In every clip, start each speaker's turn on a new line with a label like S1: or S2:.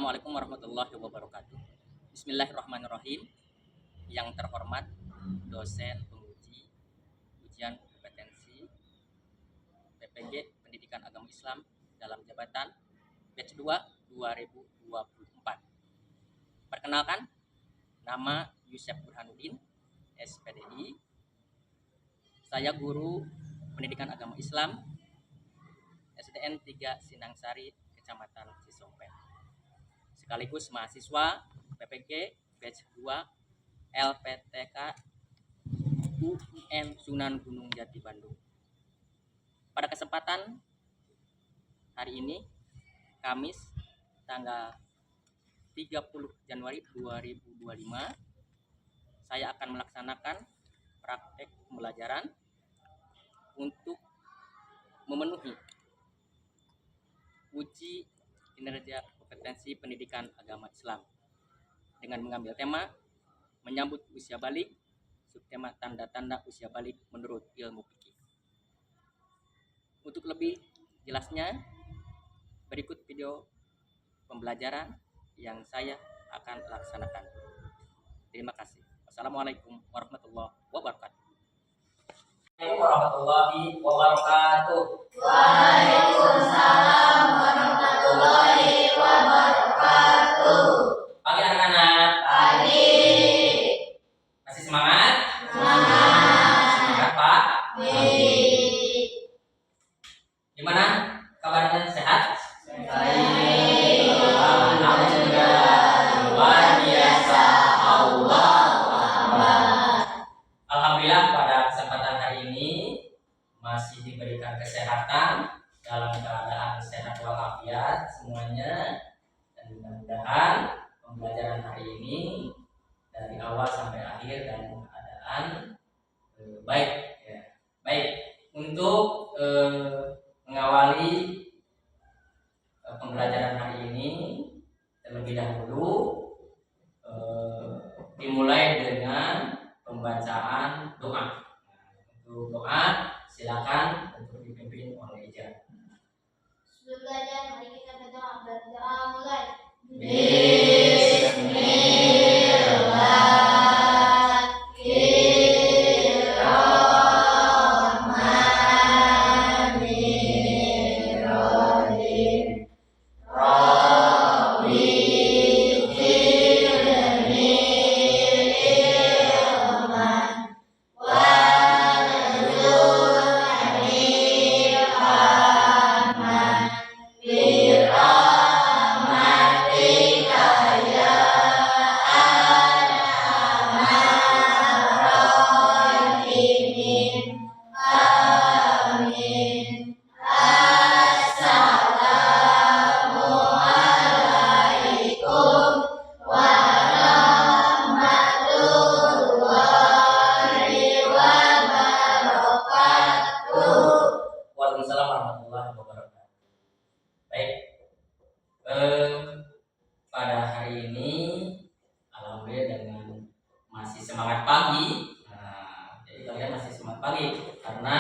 S1: Assalamualaikum warahmatullahi wabarakatuh. Bismillahirrahmanirrahim. Yang terhormat dosen penguji ujian kompetensi PPG Pendidikan Agama Islam dalam jabatan batch 2 2024. Perkenalkan, nama Yusef Burhanuddin, SPDI. Saya guru Pendidikan Agama Islam SDN 3 Sinangsari, Kecamatan Cisompen. Sekaligus mahasiswa PPG batch 2 LPTK UIN Sunan Gunung Jati Bandung. Pada kesempatan hari ini, Kamis tanggal 30 Januari 2025, saya akan melaksanakan praktek pembelajaran untuk memenuhi uji kinerja kompetensi pendidikan agama Islam dengan mengambil tema menyambut usia balik, subtema tanda-tanda usia balik menurut ilmu fikih. Untuk lebih jelasnya, berikut video pembelajaran yang saya akan laksanakan. Terima kasih. Wassalamualaikum warahmatullahi wabarakatuh. Warahmatullahi wabarakatuh.
S2: Waalaikumsalam warahmatullahi wabarakatuh.
S1: Pagi anak-anak.
S2: Pagi.
S1: Masih semangat?
S2: Semangat.
S1: Semangat Pak?
S2: Baik.
S1: Gimana kabarnya, sehat?
S2: Baik.
S1: Alhamdulillah, luar biasa. Alhamdulillah, pada kesempatan hari ini masih diberikan kesehatan, dalam keadaan sehat walafiat semuanya, dan mudah-mudahan pembelajaran hari ini dari awal sampai akhir dalam keadaan baik ya. Baik, untuk mengawali pembelajaran hari ini terlebih dahulu dimulai dengan pembacaan doa. Untuk doa silakan untuk dipimpin oleh Ija.
S2: Sebelum belajar, mari kita berdoa. Berdoa mulai. Bismillahirrahmanirrahim. Rabbi zidni ilman warzuqni fahman birahmatika ya arhamar rahimin. Amin. Assalamualaikum warahmatullahi wabarakatuh.
S1: Waalaikumsalam warahmatullahi wabarakatuh. Baik, pada hari ini alhamdulillah dengan masih semangat pagi. Jadi kalian masih semangat pagi karena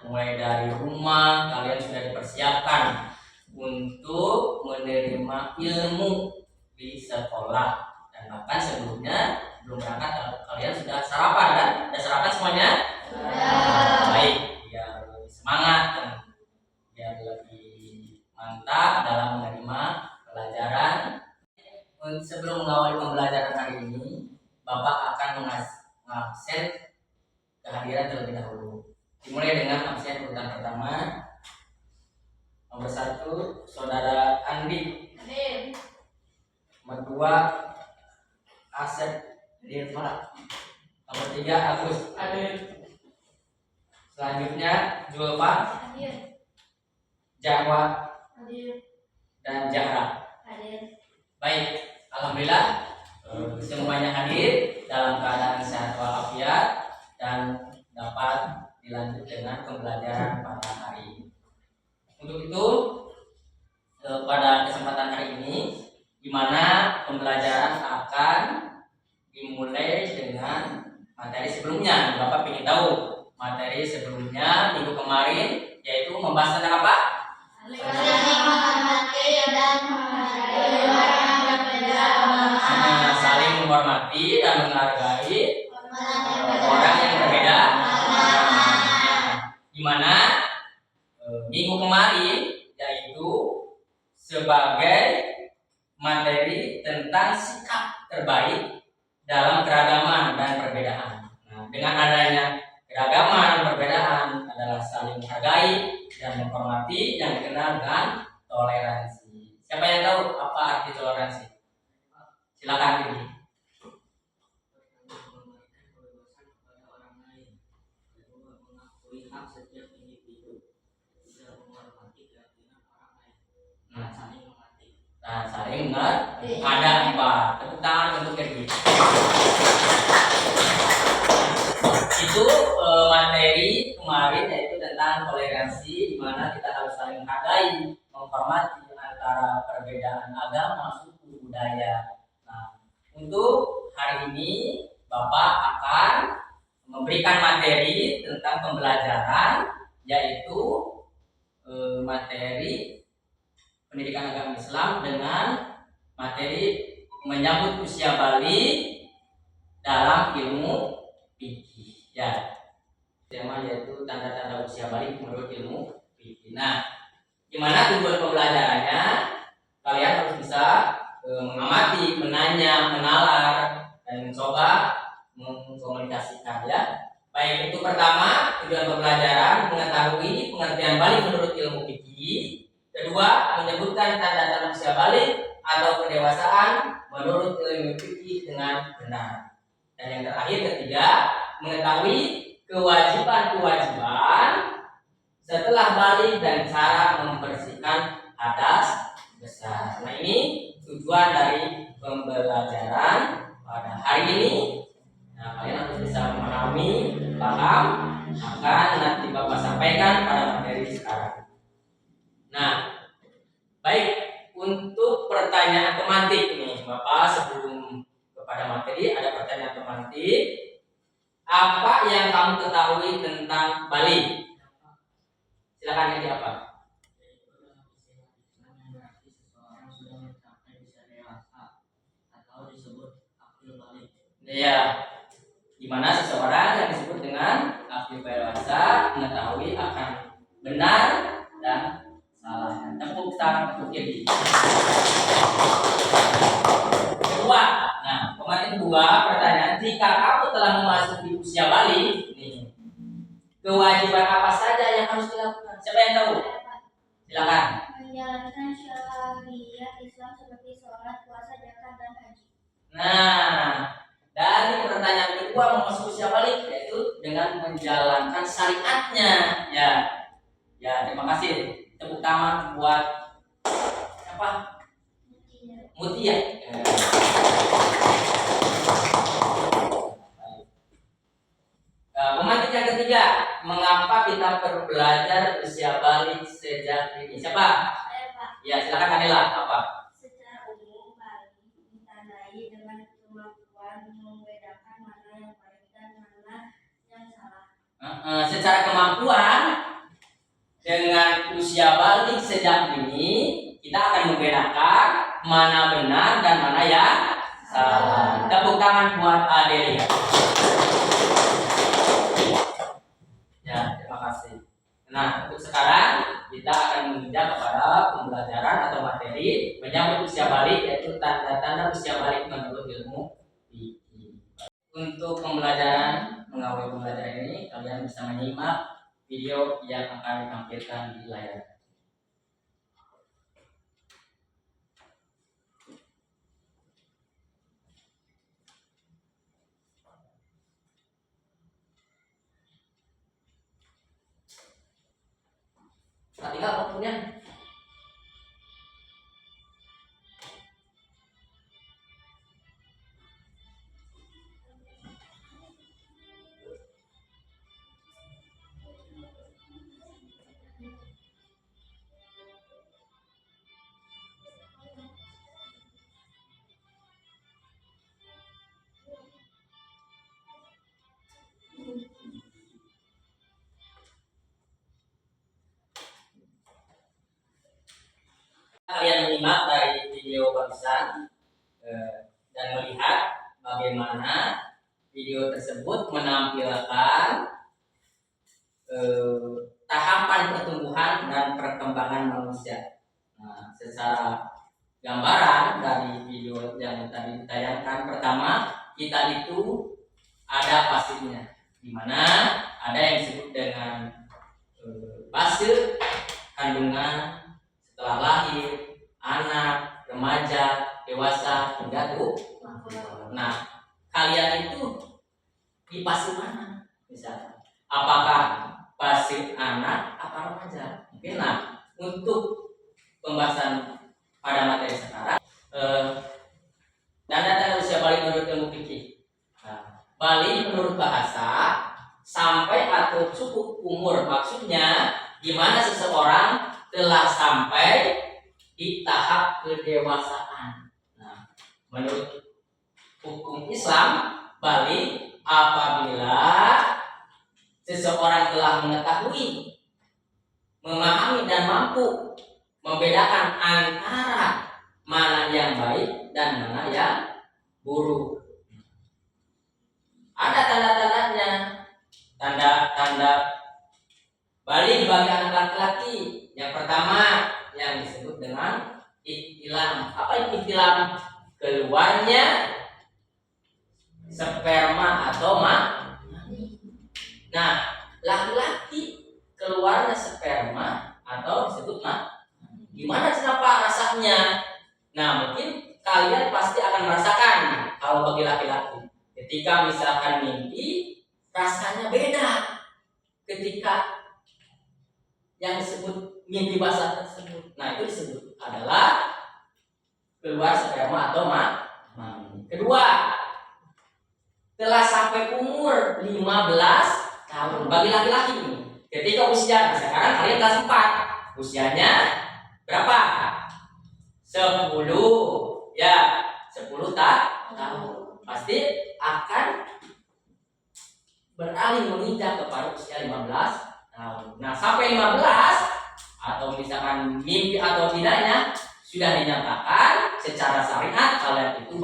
S1: mulai dari rumah kalian sudah dipersiapkan untuk menerima ilmu di sekolah, dan bahkan sebelumnya belum berangkat kalian sudah sarapan kan? Sudah sarapan semuanya?
S2: Sudah.
S1: Baik, biar lebih semangat dan biar lebih mantap dalam menerima pelajaran. Sebelum mengawali pembelajaran hari ini, Bapak akan mengabsen kehadiran terlebih dahulu. Dimulai dengan absen urutan pertama. Nomor 1, Saudara Andi.
S2: Hadir.
S1: Nomor 2, Asep Dirmala. Nomor 3, Agus.
S3: Hadir.
S1: Selanjutnya Julfa,
S2: Hadir.
S1: Jawa,
S2: Hadir.
S1: dan Jahra.
S2: Hadir.
S1: Baik, alhamdulillah semuanya hadir dalam keadaan sehat walafiat dan dapat dilanjut dengan pembelajaran pada hari ini. Untuk itu, pada kesempatan hari ini, di mana pembelajaran akan dimulai dengan materi sebelumnya. Bapak ingin tahu materi sebelumnya minggu kemarin, yaitu membahas tentang apa?
S2: Saling menghormati dan menghargai orang
S1: menghargai orang yang berbeda. Gimana minggu kemarin, yaitu sebagai materi tentang sikap terbaik dalam keragaman dan perbedaan. Nah, dengan adanya keragaman dan perbedaan adalah saling menghargai dan menghormati yang dikenal dengan toleransi. Siapa yang tahu apa arti toleransi? Silakan ini. Nah, saling mengerti. Ada 4. Tepuk tangan untuk Kirby. Itu materi kemarin, yaitu tentang toleransi, di mana kita harus saling menghargai, menghormati antara perbedaan agama, suku, budaya. Nah, untuk hari ini Bapak akan memberikan materi tentang pembelajaran, yaitu materi pendidikan agama Islam dengan materi menyambut usia balik dalam ilmu fikih. Ya, tema yaitu tanda-tanda usia balik menurut ilmu fikih. Nah, gimana tujuan pembelajarannya? Kalian harus bisa mengamati, menanya, menalar, dan mencoba mengkomunikasikan ya. Baik, untuk pertama tujuan pembelajaran mengetahui pengertian balik menurut ilmu fikih. Kedua, menyebutkan tanda-tanda usia balik atau pendewasaan menurut ilmu fikih dengan benar. Dan yang terakhir, ketiga, mengetahui kewajiban-kewajiban setelah balik dan cara membersihkan hadas besar. Nah, ini tujuan dari pembelajaran pada hari ini. Nah, kalian harus bisa memahami, paham akan nanti Bapak sampaikan pada materi sekarang. Nah, baik, untuk pertanyaan pemantik nih, Bapak sebelum kepada materi ada pertanyaan pemantik. Apa yang kamu ketahui tentang Bali? Silakan ini apa? Ya, dimana seseorang yang disebut dengan akil dewasa mengetahui akan benar dan salah. Tepuk tangan untuk Kirby. Kedua, nah pemateri kedua pertanyaan, jika kamu telah memasuki usia balik, nih, kewajiban apa saja yang harus dilakukan? Siapa yang tahu? Silakan.
S2: Menjalankan syariat Islam seperti sholat, puasa, zakat, dan haji.
S1: Nah, dari pertanyaan kedua memasuki usia balik yaitu dengan menjalankan syariatnya. Ya, terima kasih. Tepuk tangan buat apa? Mutia. Pemantik yang ketiga, mengapa kita perlu belajar usia balik sejak ini? Siapa?
S2: Saya, Pak.
S1: Ya, silakan Anila. Apa?
S2: Secara umum, balik ditandai dengan kemampuan membedakan mana yang baik dan mana yang salah.
S1: Secara kemampuan dengan usia balik sejak ini kita akan membedakan mana benar dan mana yang salah. Tepuk tangan buat Adelia. Ya, terima kasih. Nah, untuk sekarang kita akan menginjak kepada pembelajaran atau materi menyambut usia balik, yaitu tanda-tanda usia balik menurut ilmu fikih. Untuk pembelajaran mengawali pembelajaran ini, kalian bisa menyimak video yang akan ditampilkan di layar. Tinggal waktunya. Kalian menyimak dari video barusan dan melihat bagaimana bagaimana video tersebut menampilkan tahapan pertumbuhan dan perkembangan manusia. Nah, secara gambaran dari video yang tadi ditayangkan, pertama kita itu ada fasenya, di mana ada yang disebut dengan fase kandungan, setelah lahir, anak, remaja, dewasa, hingga tua. Nah, kalian itu di fase mana? Misalnya, apakah fase anak atau remaja? Nah, untuk pembahasan pada materi sekarang, tanda-tanda usia balik menurut ilmu fikih. Nah, balik menurut bahasa sampai atau cukup umur, maksudnya gimana seseorang telah sampai di tahap kedewasaan. Nah, menurut hukum Islam, balik apabila seseorang telah mengetahui, memahami dan mampu membedakan antara mana yang baik dan mana yang buruk. Ada tanda-tandanya. Tanda-tanda balik bagi anak laki-laki. Yang pertama yang disebut dengan ihtilam. Apa itu ihtilam? Keluarnya sperma atau mani. Nah, laki-laki keluarnya sperma atau disebut mani. Gimana kenapa rasanya? Nah, mungkin kalian pasti akan merasakan kalau bagi laki-laki. Ketika misalkan mimpi, rasanya beda ketika yang disebut mimpi basah tersebut. Nah, itu disebut adalah keluar sperma atau mani. Kedua, telah sampai umur 15 tahun bagi laki-laki ini. Ketika usia, sekarang kalian kelas 4, usianya berapa? 10, ya, 10 tahun. Pasti akan beralih menginjak kepada usia 15 tahun. Nah, sampai 15 atau misalkan mimpi atau tidaknya sudah dinyatakan secara syariat kalian itu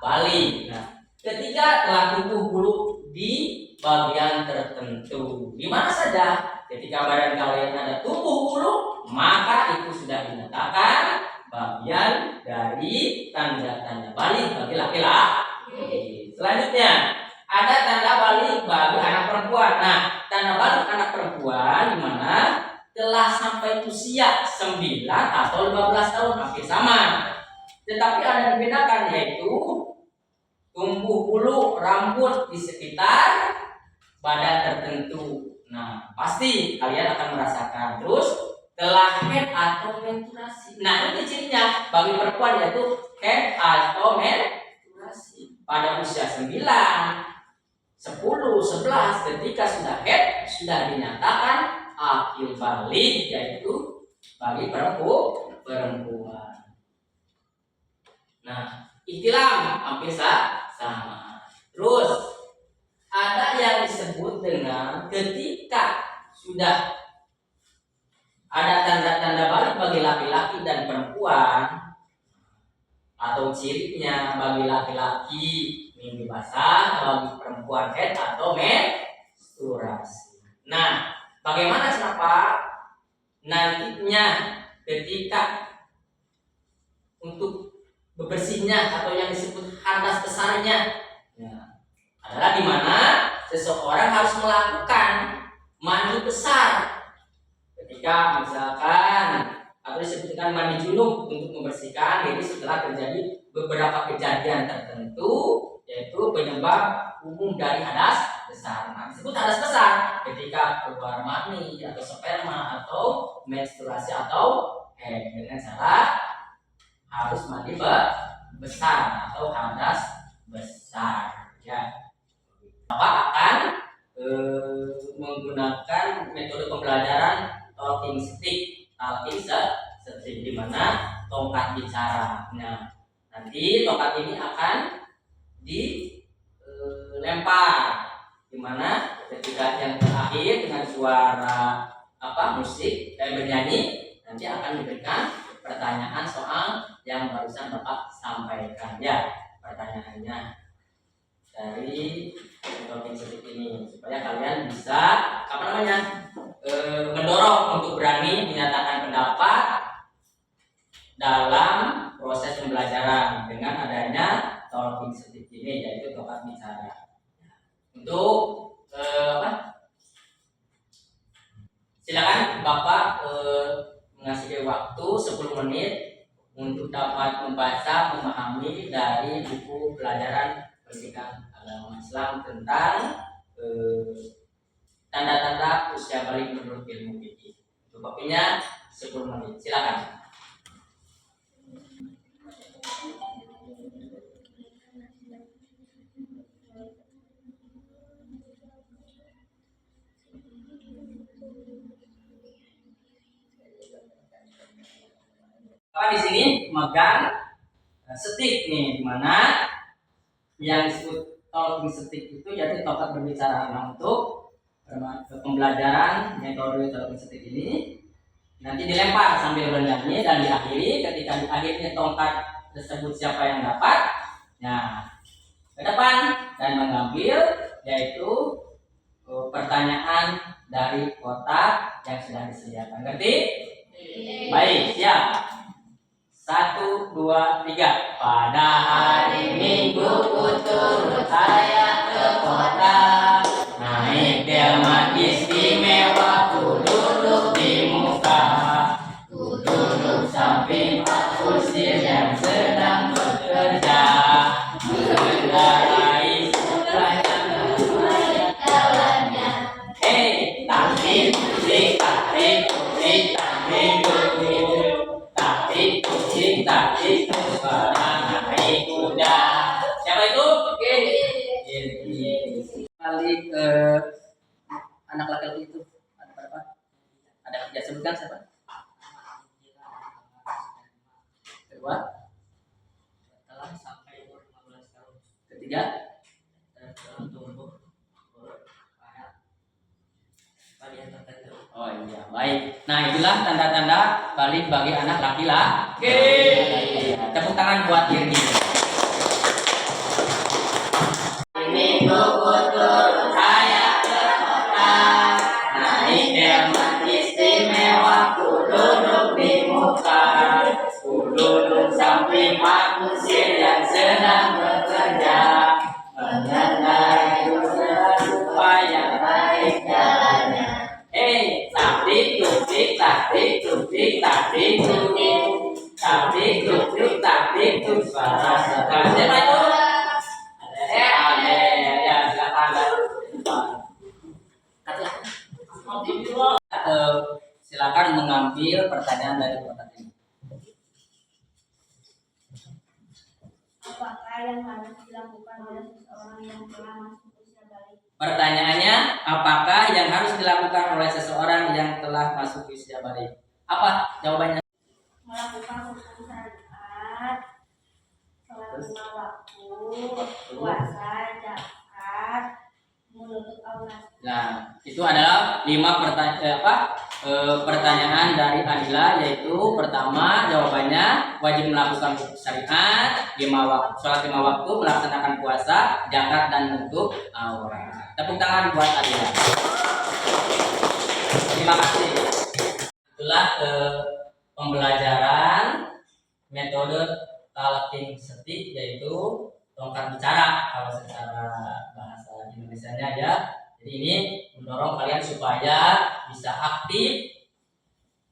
S1: balik. Nah, ketiga, telah tumbuh bulu di bagian tertentu. Di mana saja ketika badan kalian ada tumbuh bulu, maka itu sudah dinyatakan bagian dari tanda-tanda balik bagi laki-laki. Selanjutnya, ada tanda balik bagi anak perempuan. Nah, tanda balik anak perempuan di mana telah sampai usia 9 atau 15 tahun, hampir sama. Tetapi ada yang dibedakan, yaitu tumbuh bulu rambut di sekitar badan tertentu. Nah, pasti kalian akan merasakan. Terus telah head atau menstruasi. Nah, ini cirinya bagi perempuan, yaitu head atau menstruasi pada usia 9, 10, 11 ketika sudah head sudah dinyatakan akil balik, yaitu bagi perempuan. Nah, ihtilam hampir sama. Terus ada yang disebut dengan ketika sudah ada tanda-tanda balik bagi laki-laki dan perempuan, atau cirinya bagi laki-laki mimpi basah, bagi perempuan head atau menstruasi. Nah, bagaimana kenapa nantinya ketika untuk bebersihnya atau yang disebut hadas besarnya, nah, adalah di mana seseorang harus melakukan mandi besar. Ketika misalkan atau disebutkan mandi junub untuk membersihkan diri setelah terjadi beberapa kejadian tertentu, yaitu penyebab umum dari hadas besar. Nah, disebut hadas besar ketika keluar mani atau sperma atau menstruasi atau dengan cara harus mandi besar atau hadas besar. Ya, Bapak akan menggunakan metode pembelajaran talking stick, di mana tongkat bicara. Nah, nanti tongkat ini akan dilempar, di mana ketika yang terakhir dengan suara musik bernyanyi, nanti akan diberikan pertanyaan soal yang barusan Bapak sampaikan. Ya, pertanyaannya dari talking stick ini supaya kalian bisa mendorong untuk berani menyatakan pendapat dalam proses pembelajaran dengan adanya talking stick ini, yaitu tongkat bicara. Untuk silakan Bapak mengasih waktu 10 menit untuk dapat membaca, memahami dari buku pelajaran pendidikan agama Islam tentang tanda-tanda usia balik menurut ilmu fikih. Untuk waktunya 10 menit. Silakan. Di sini megang stick nih, dimana yang disebut talking stick itu yaitu tongkat berbicara. Nah, untuk pembelajaran metode talking stick ini nanti dilempar sambil bernyanyi dan diakhiri. Ketika di akhirnya tongkat tersebut siapa yang dapat, nah ke depan dan mengambil yaitu pertanyaan dari kotak yang sudah disediakan. Ngerti? Baik, siap. 1, 2, 3. Pada hari Minggu ku turut saya ke kota, naik delman istimewa, ku duduk di muka, ku duduk samping Pak Kusir yang sedang bekerja, mengendarai sebanyak banyak jalannya. Hei, taktik, kucing, taktik, kucing, taktik, kucing. Taktik suara naik kuda. Siapa itu? Oke. Balik ke anak laki-laki itu ada berapa? Ada 3, sebutkan siapa? Kedua, telah sampai umur 15 tahun. Ketiga, dalam tumbuh varian tertentu. Oh iya, baik. Nah, itulah tanda-tanda balik bagi anak laki-laki. Tepuk tangan buat Irgi. Minggu ku turut saya ke kota, naik delman istimewa, ku duduk di muka, ku duduk samping Pak Kusir yang sedang bekerja, mengendarai rupa yang baik jalannya. Hei, taktik, tuktik, taktik, tuktik, taktik, tuktik, taktik, tuktik, taktik, tuktik, suara sekali. Siapa itu? Ada, ya, silakan. Silakan mengambil pertanyaan dari kotak ini.
S2: Apakah yang harus dilakukan oleh seseorang yang telah masuk usia balik?
S1: Pertanyaannya, apakah yang harus dilakukan oleh seseorang yang telah masuk usia balik? Apa jawabannya?
S2: Melakukan hukum syariat, sholat 5 waktu, puasa, zakat, menuntut aurat.
S1: Nah, itu adalah 5 pertanyaan dari Adila, yaitu pertama jawabannya wajib melakukan hukum syariat, 5 waktu, sholat 5 waktu, melaksanakan puasa, zakat dan menutup aurat. Tepuk tangan buat Adila. Terima kasih. Itulah pembelajaran metode talking stick, yaitu tongkat bicara kalau secara bahasa Indonesianya ya. Jadi ini mendorong kalian supaya bisa aktif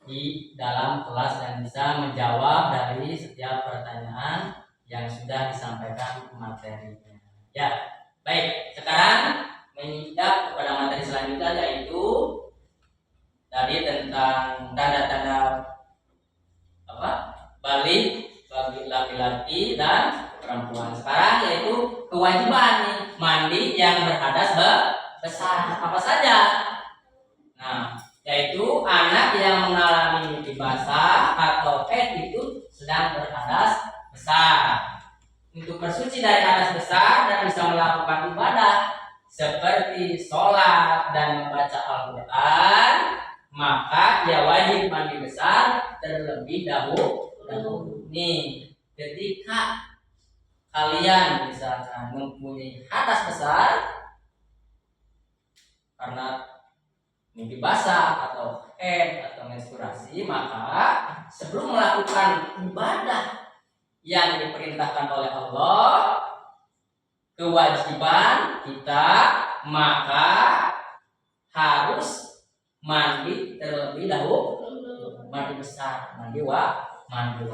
S1: di dalam kelas dan bisa menjawab dari setiap pertanyaan yang sudah disampaikan materinya. Ya, baik. Sekarang menginjak kepada materi selanjutnya, yaitu tadi tentang tanda-tanda balik bagi laki-laki dan perempuan. Sekarang yaitu kewajiban nih, mandi yang berhadas besar. Apa saja? Nah, yaitu anak yang mengalami mimpi basah atau haid itu sedang berhadas besar. Untuk bersuci dari hadas besar dan bisa melakukan ibadah seperti sholat dan membaca Al-Quran, maka ia wajib mandi besar terlebih dahulu. Nih, ketika kalian misalkan mempunyai hadas besar karena mimpi basah atau haid atau menstruasi, maka sebelum melakukan ibadah yang diperintahkan oleh Allah, kewajiban kita maka harus mandi terlebih dahulu, mandi besar, mandi wajib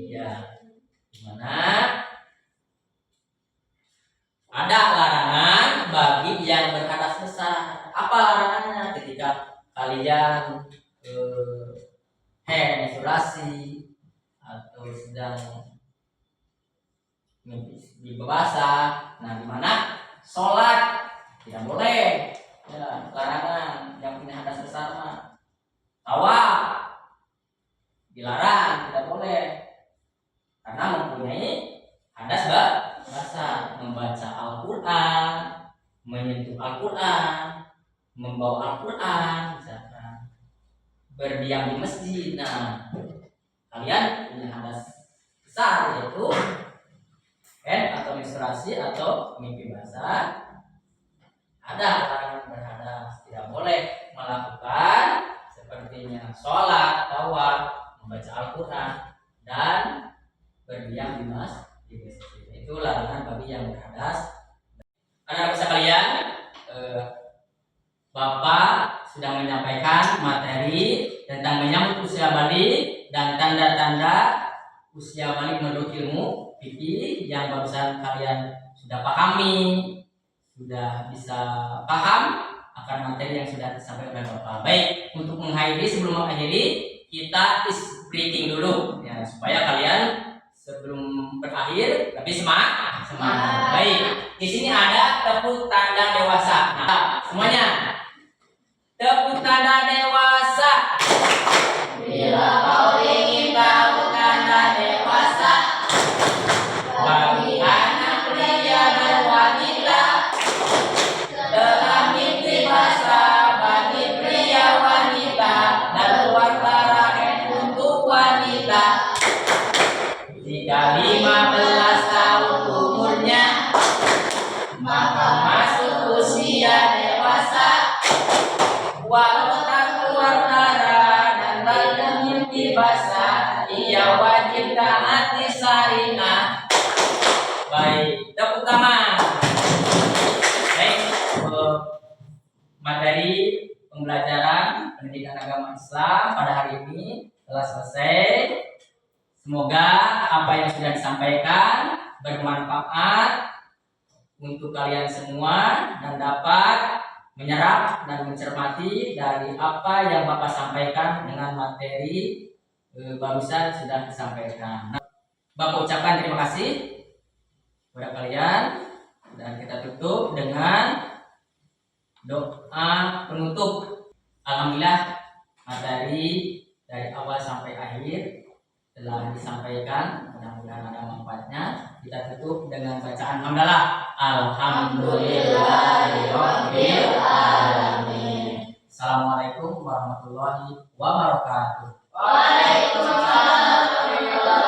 S1: ya. Dimana ada larangan bagi yang berhadas besar. Apa larangannya? Ketika kalian menstruasi atau sedang mimpi basah, nah dimana sholat tidak boleh ya, larangan. Yang punya hadas besar mah tawaf dilarang, tidak boleh karena mempunyai hadas basah. Membaca Al-Quran, menyentuh Al-Quran, membawa Al-Quran, misalkan berdiam di masjid. Nah, kalian punya hadas besar yaitu haid atau menstruasi atau mimpi basah, ada larangan berhadas, tidak boleh melakukan sepertinya sholat, tawaf, membaca Al-Quran, dan berdiam di masjid. Itu larangan bagi yang berhadas. Anak-anak sekalian, Bapak sudah menyampaikan materi tentang menyambut usia balik dan tanda-tanda usia balik menurut ilmu fikih yang barusan kalian sudah pahami, sudah bisa paham akan materi yang sudah disampaikan oleh Bapak. Baik, untuk mengakhiri, sebelum mengakhiri kita is breathing dulu ya, supaya kalian sebelum berakhir lebih semangat. Baik, di sini ada tepuk tanda dewasa. Nah, semuanya tepuk tanda dewasa. Bila kau ingin tahu tanda dewasa bagi anak pria dan wanita, telah mimpi basah bagi pria wanita dan keluar darah untuk wanita. Jika 15 tahun umurnya, maka masuk usia dewasa. Walau tak keluar darah dan tak mimpi basah, ia wajib taati syariat. Baik, tepuk tangan. Baik, materi pembelajaran pendidikan agama Islam pada hari ini telah selesai. Semoga apa yang sudah disampaikan bermanfaat untuk kalian semua dan dapat menyerap dan mencermati dari apa yang Bapak sampaikan dengan materi barusan sudah disampaikan. Bapak ucapkan terima kasih kepada kalian dan kita tutup dengan doa penutup. Alhamdulillah materi dari awal sampai akhir telah disampaikan, mudah-mudahan ada manfaatnya. Kita tutup dengan bacaan hamdalah. Alhamdulillahirabbil alamin. Assalamualaikum warahmatullahi wabarakatuh.
S2: Waalaikumsalam warahmatullahi wabarakatuh.